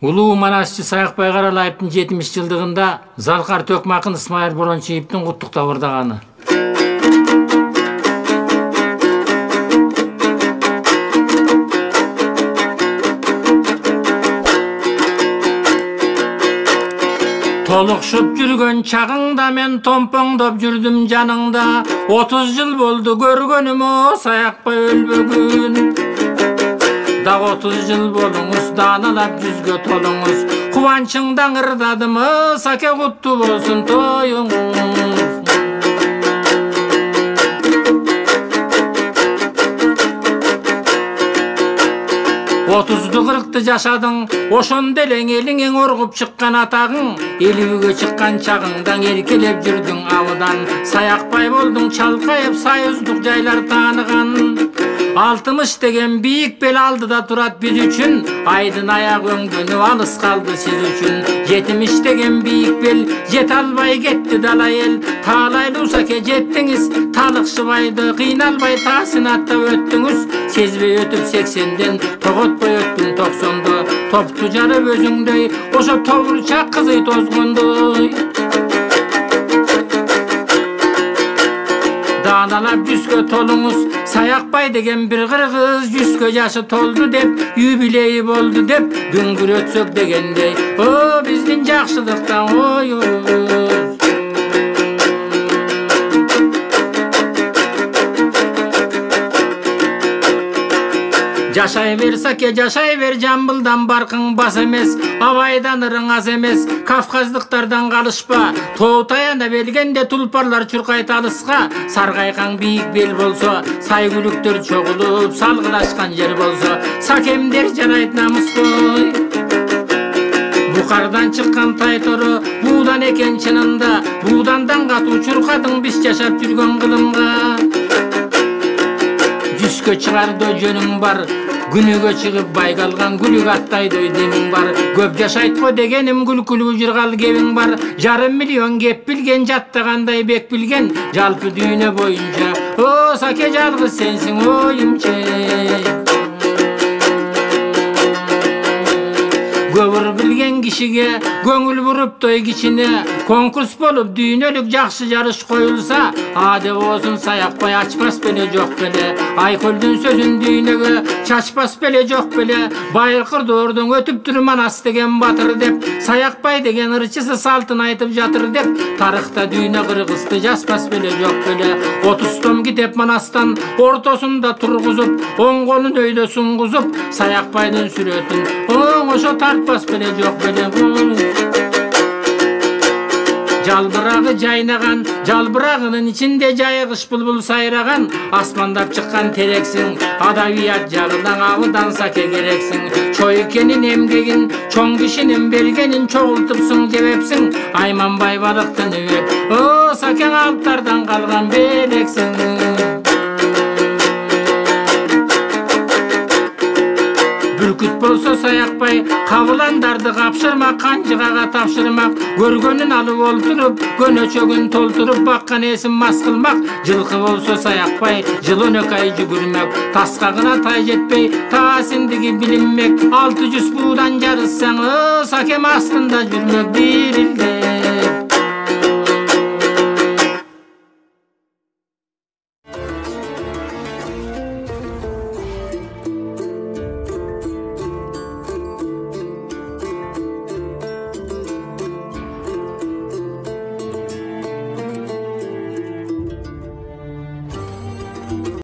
Улуу Манасчы Саякбай Каралаевдин 70 жылдыгында Залкар Төкмакын Исмаил Борончиевдин куттуктап ырдаганы. Толукшуп жүргөн чагыңда мен томпоңдоп жүрдүм жаныңда. 30 жыл болду көргөнүмө Саякбай өлбөгүн. Да 30 жыл болуңуз, дааналап жүзгө толуңуз. Кубанчыңдан ырдадымы, саке кутту болсун тоюңуз. Otuzdu kırkты жашадың, ошондо элең элиңең оргуп чыккан атагың, элүүгө чыккан чагыңдан эркелеп жүрдүң абыдан. Саякбай болдуң чалкайып, союздук жайлар тааныган. 60 деген бийик бел алдыда турат биз үчүн, айдын аяк өңдөнүп алыс калды сиз үчүн. 70 деген бийик бел жете албай кетти дала эл. Таалайлуу саке жеттиңиз, талыкшыбайды кыйналбай таасын аттап өттүңүз. Сезбей өтүп 80ден тоготпой өттүң 90до. Топту жарып өзүңдөй, ошо тобурчак кызый тозгондой. Дааналап жүзгө толуңуз, Саякбай деген бир кыргыз 100гө жашы толду деп, юбилейи болду деп, дүңгүрөтсөк дегендей. О, биздин жакшылыктан оюбуз. Жашай бер саке, жашай бер, Жамбылдан баркың бас эмес, Абайдан ырың аз эмес, Кавказдыктардан калышпа. Тоо таяна белгенде тулпарлар чуркайт алыска. Саргайган бийик бел болсо, сайгүлүктөр чогулуп, салгылашкан жер болсо, сакемдер жарайт намыской. Бухардан чыккан тайтору, буудан экен чынында, буудандан катуу чуркадың биз жашап жүргөн кылымга. 100гө чыгарды жөнүң бар, күнүгө чыгып байгалган гүлүк аттайдой демиң бар. Көп жашайтпо дегеним күлкүлүү жыргал кебиң бар. 500 миллион кеп билген, жаттагандай бек билген, жалпы дүйнө боюнча. О, саке жалгыз сенсиң оюмче. Көбүр билген кишиге көңүл буруп той кичине, конкурс болуп дүйнөлүк жакшы жарыш коюлса, деп болсун Саякбай ачпас беле жок беле. Айкөлдүн сөзүн дүйнөгө чачпас беле жок беле. Байыркырды ордуң өтүп тур Манас деген батыр деп, Саякбай деген ырчысы салтын айтып жатыр деп, тарыхта дүйнө кыргызды жазбас беле жок беле. 30 том китеп Манастан ортосунда тургузуп, оң колун өйдө суңгузуп, Саякбайдын сүрөтүн оңошо тартпас беле жок беле. Жалбырагы жайнаган, жалбырагынын ичинде жайгыш булбул сайраган. Асмандап чыккан терексиң, адабият жагынан абыдан саке керексиң. Чойкенин эмгегин, чоң кишинин бергенин чогултупсуң жебепсиң. Айманбай балыктын үбөп, о, сакең алыптардан калган белексиң. Бүркүт болсо Саякбай, кабыландарды капшырмак, канжыгага тапшырмак. Көргөнүн алып олтуруп, көнөчөгүн толтуруп, баккан эсин мас кылмак. Жылкы болсо Саякбай, жылөнөкай жүгүрмөк. Таскагына тай жетпей, таасиндиги билинмек. 600 буудан жарыссаң, сакем астында жүрмөк бирилде.